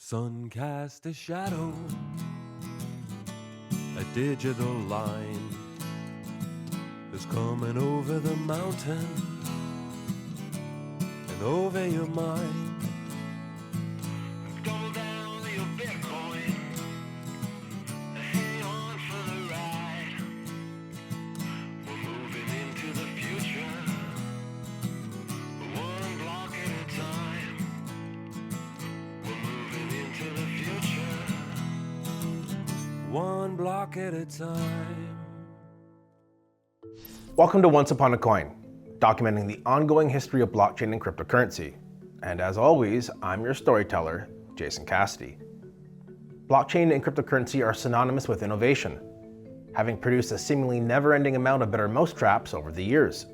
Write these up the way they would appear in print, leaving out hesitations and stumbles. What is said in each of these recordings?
Sun cast a shadow, a digital line is coming over the mountain and over your mind. Double down your Bitcoin, hang on for the ride. We're moving into the future, one block at a time. We're moving into the future, one block at a time. Welcome to Once Upon a Coin, documenting the ongoing history of blockchain and cryptocurrency. And as always, I'm your storyteller, Jason Cassidy. Blockchain and cryptocurrency are synonymous with innovation, having produced a seemingly never-ending amount of better mousetraps over the years.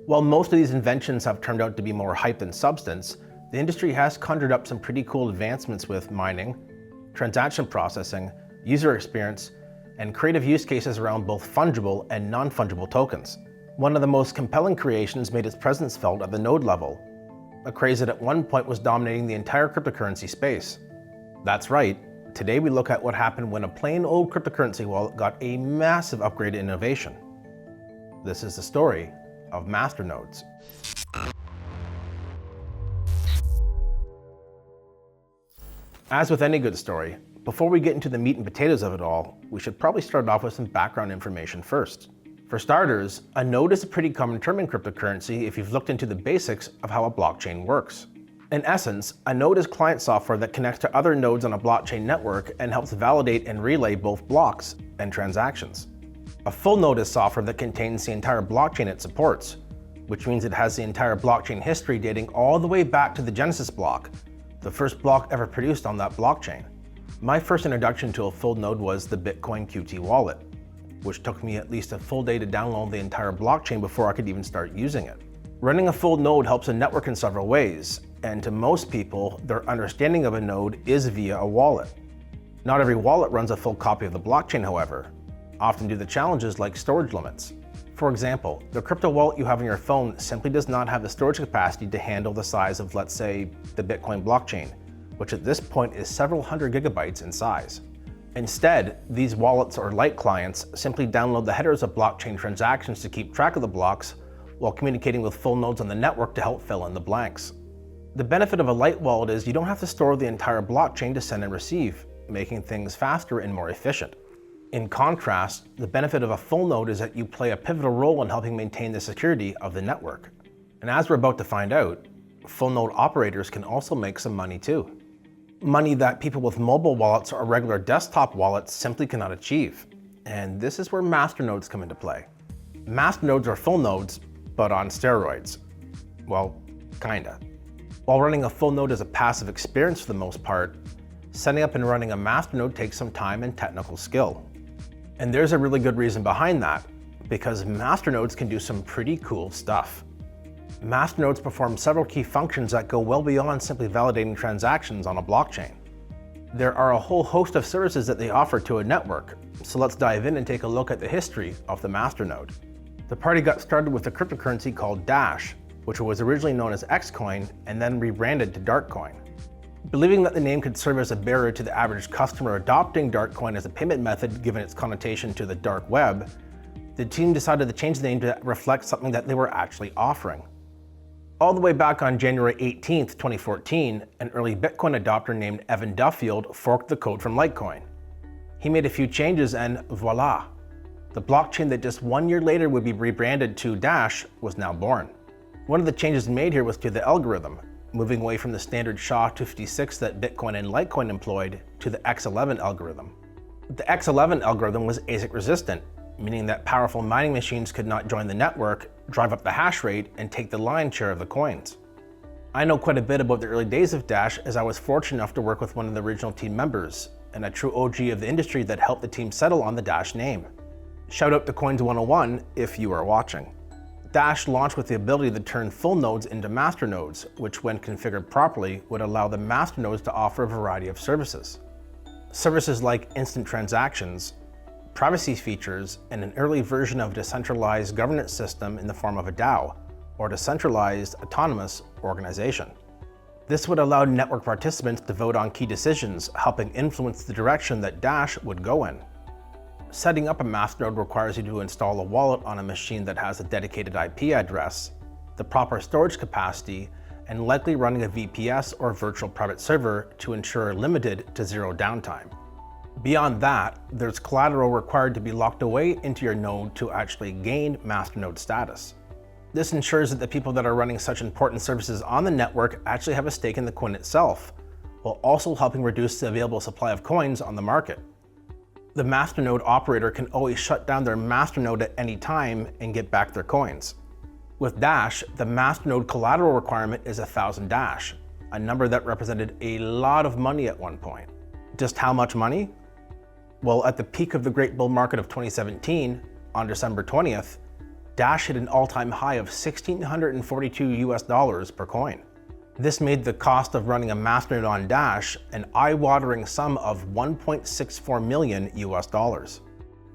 While most of these inventions have turned out to be more hype than substance, the industry has conjured up some pretty cool advancements with mining, transaction processing, user experience, and creative use cases around both fungible and non-fungible tokens. One of the most compelling creations made its presence felt at the node level, a craze that at one point was dominating the entire cryptocurrency space. That's right, today we look at what happened when a plain old cryptocurrency wallet got a massive upgrade in innovation. This is the story of Masternodes. As with any good story, before we get into the meat and potatoes of it all, we should probably start off with some background information first. For starters, a node is a pretty common term in cryptocurrency if you've looked into the basics of how a blockchain works. In essence, a node is client software that connects to other nodes on a blockchain network and helps validate and relay both blocks and transactions. A full node is software that contains the entire blockchain it supports, which means it has the entire blockchain history dating all the way back to the Genesis block, the first block ever produced on that blockchain. My first introduction to a full node was the Bitcoin Qt wallet, which took me at least a full day to download the entire blockchain before I could even start using it. Running a full node helps a network in several ways, and to most people, their understanding of a node is via a wallet. Not every wallet runs a full copy of the blockchain, however, often due to challenges like storage limits. For example, the crypto wallet you have on your phone simply does not have the storage capacity to handle the size of, let's say, the Bitcoin blockchain, which at this point is several hundred gigabytes in size. Instead, these wallets or light clients simply download the headers of blockchain transactions to keep track of the blocks while communicating with full nodes on the network to help fill in the blanks. The benefit of a light wallet is you don't have to store the entire blockchain to send and receive, making things faster and more efficient. In contrast, the benefit of a full node is that you play a pivotal role in helping maintain the security of the network. And as we're about to find out, full node operators can also make some money too. Money that people with mobile wallets or regular desktop wallets simply cannot achieve. And this is where masternodes come into play. Masternodes are full nodes, but on steroids. Well, kinda. While running a full node is a passive experience for the most part, setting up and running a masternode takes some time and technical skill. And there's a really good reason behind that, because masternodes can do some pretty cool stuff. Masternodes perform several key functions that go well beyond simply validating transactions on a blockchain. There are a whole host of services that they offer to a network, so let's dive in and take a look at the history of the masternode. The party got started with a cryptocurrency called Dash, which was originally known as Xcoin and then rebranded to Darkcoin. Believing that the name could serve as a barrier to the average customer adopting Darkcoin as a payment method given its connotation to the dark web, the team decided to change the name to reflect something that they were actually offering. All the way back on January 18th, 2014, an early Bitcoin adopter named Evan Duffield forked the code from Litecoin. He made a few changes and voila! The blockchain that just 1 year later would be rebranded to Dash was now born. One of the changes made here was to the algorithm, moving away from the standard SHA-256 that Bitcoin and Litecoin employed to the X11 algorithm. The X11 algorithm was ASIC resistant, meaning that powerful mining machines could not join the network, drive up the hash rate, and take the lion's share of the coins. I know quite a bit about the early days of Dash as I was fortunate enough to work with one of the original team members, and a true OG of the industry that helped the team settle on the Dash name. Shout out to Coins 101 if you are watching. Dash launched with the ability to turn full nodes into masternodes, which when configured properly would allow the masternodes to offer a variety of services. Services like instant transactions, privacy features, and an early version of a decentralized governance system in the form of a DAO, or decentralized autonomous organization. This would allow network participants to vote on key decisions, helping influence the direction that Dash would go in. Setting up a Masternode requires you to install a wallet on a machine that has a dedicated IP address, the proper storage capacity, and likely running a VPS or virtual private server to ensure limited to zero downtime. Beyond that, there's collateral required to be locked away into your node to actually gain Masternode status. This ensures that the people that are running such important services on the network actually have a stake in the coin itself, while also helping reduce the available supply of coins on the market. The Masternode operator can always shut down their Masternode at any time and get back their coins. With Dash, the Masternode collateral requirement is 1,000 Dash, a number that represented a lot of money at one point. Just how much money? Well, at the peak of the great bull market of 2017, on December 20th, Dash hit an all-time high of $1,642 per coin. This made the cost of running a Masternode on Dash an eye-watering sum of $1.64 million.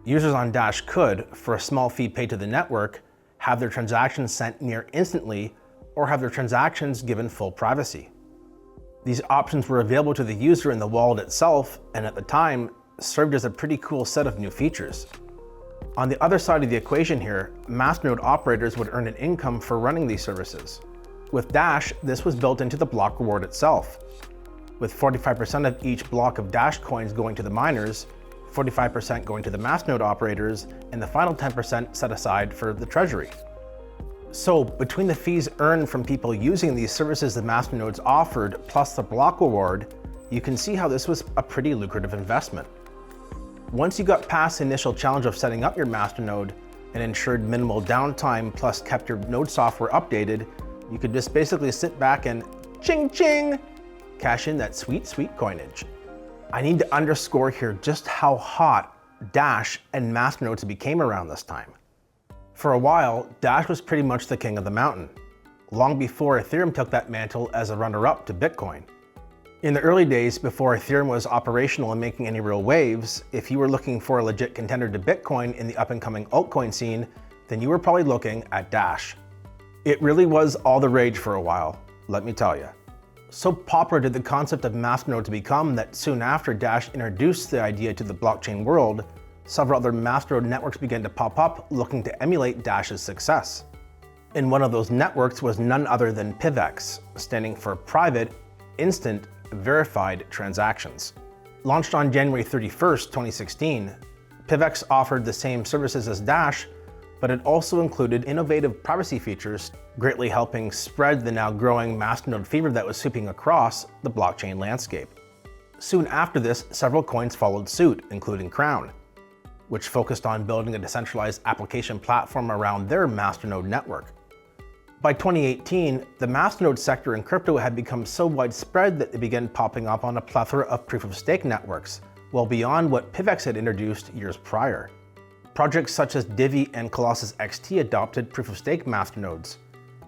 Users on Dash could, for a small fee paid to the network, have their transactions sent near instantly or have their transactions given full privacy. These options were available to the user in the wallet itself, and at the time, served as a pretty cool set of new features. On the other side of the equation here, Masternode operators would earn an income for running these services. With Dash, this was built into the block reward itself, with 45% of each block of Dash coins going to the miners, 45% going to the Masternode operators, and the final 10% set aside for the treasury. So between the fees earned from people using these services the Masternodes offered, plus the block reward, you can see how this was a pretty lucrative investment. Once you got past the initial challenge of setting up your Masternode and ensured minimal downtime plus kept your node software updated, you could just basically sit back and ching ching, cash in that sweet, sweet coinage. I need to underscore here just how hot Dash and Masternodes became around this time. For a while, Dash was pretty much the king of the mountain, long before Ethereum took that mantle as a runner-up to Bitcoin. In the early days, before Ethereum was operational and making any real waves, if you were looking for a legit contender to Bitcoin in the up-and-coming altcoin scene, then you were probably looking at Dash. It really was all the rage for a while, let me tell you. So popular did the concept of Masternodes become that soon after Dash introduced the idea to the blockchain world, several other Masternode networks began to pop up looking to emulate Dash's success. And one of those networks was none other than Pivx, standing for Private, Instant, Verified Transactions. Launched on January 31st, 2016, Pivx offered the same services as Dash, but it also included innovative privacy features, greatly helping spread the now growing Masternode fever that was sweeping across the blockchain landscape. Soon after this, several coins followed suit, including Crown, which focused on building a decentralized application platform around their Masternode network. By 2018, the Masternode sector in crypto had become so widespread that they began popping up on a plethora of proof-of-stake networks, well beyond what Pivx had introduced years prior. Projects such as Divi and Colossus XT adopted proof-of-stake Masternodes,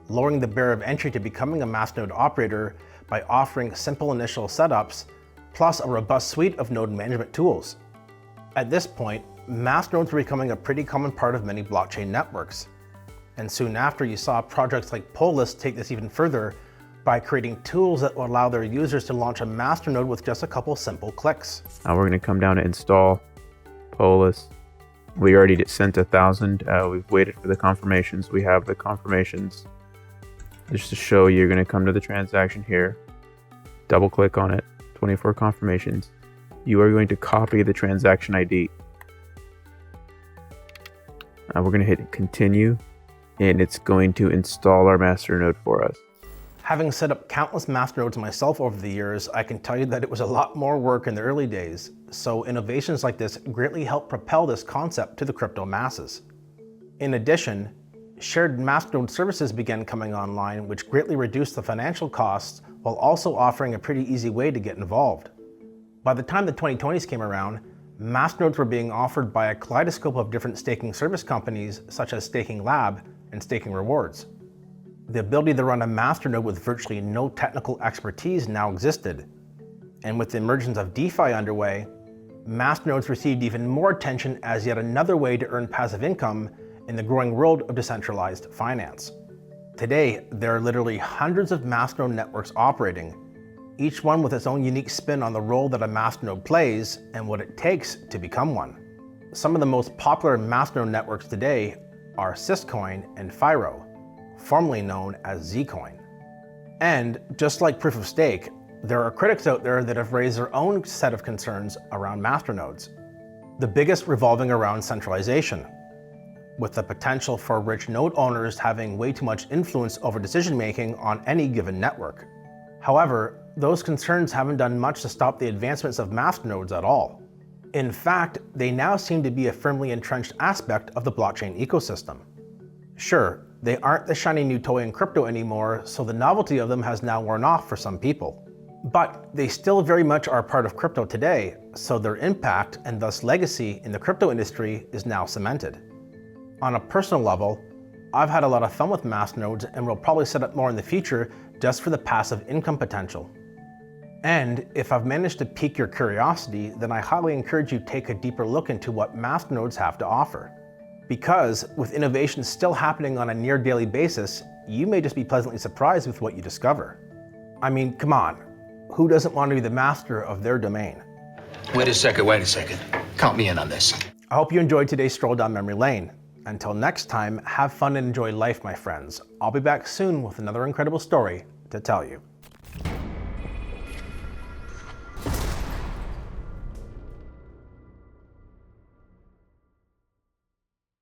lowering the barrier of entry to becoming a Masternode operator by offering simple initial setups, plus a robust suite of node management tools. At this point, Masternodes were becoming a pretty common part of many blockchain networks. And soon after, you saw projects like Polis take this even further by creating tools that will allow their users to launch a Masternode with just a couple simple clicks. Now we're going to come down to install Polis. We already sent 1,000. We've waited for the confirmations. We have the confirmations. Just to show you, you're going to come to the transaction here, double click on it, 24 confirmations. You are going to copy the transaction ID. We're going to hit continue, and it's going to install our Masternode for us. Having set up countless Masternodes myself over the years, I can tell you that it was a lot more work in the early days, so innovations like this greatly helped propel this concept to the crypto masses. In addition, shared Masternode services began coming online, which greatly reduced the financial costs while also offering a pretty easy way to get involved. By the time the 2020s came around, Masternodes were being offered by a kaleidoscope of different staking service companies such as Staking Lab and Staking Rewards. The ability to run a Masternode with virtually no technical expertise now existed. And with the emergence of DeFi underway, Masternodes received even more attention as yet another way to earn passive income in the growing world of decentralized finance. Today, there are literally hundreds of Masternode networks operating, each one with its own unique spin on the role that a masternode plays and what it takes to become one. Some of the most popular masternode networks today are Syscoin and Firo, formerly known as Zcoin. And just like proof of stake, there are critics out there that have raised their own set of concerns around masternodes, the biggest revolving around centralization, with the potential for rich node owners having way too much influence over decision-making on any given network. However, those concerns haven't done much to stop the advancements of masternodes at all. In fact, they now seem to be a firmly entrenched aspect of the blockchain ecosystem. Sure, they aren't the shiny new toy in crypto anymore, so the novelty of them has now worn off for some people. But they still very much are part of crypto today, so their impact and thus legacy in the crypto industry is now cemented. On a personal level, I've had a lot of fun with masternodes and will probably set up more in the future just for the passive income potential. And if I've managed to pique your curiosity, then I highly encourage you to take a deeper look into what masternodes have to offer. Because with innovation still happening on a near daily basis, you may just be pleasantly surprised with what you discover. I mean, come on, who doesn't want to be the master of their domain? Wait a second. Count me in on this. I hope you enjoyed today's stroll down memory lane. Until next time, have fun and enjoy life, my friends. I'll be back soon with another incredible story to tell you.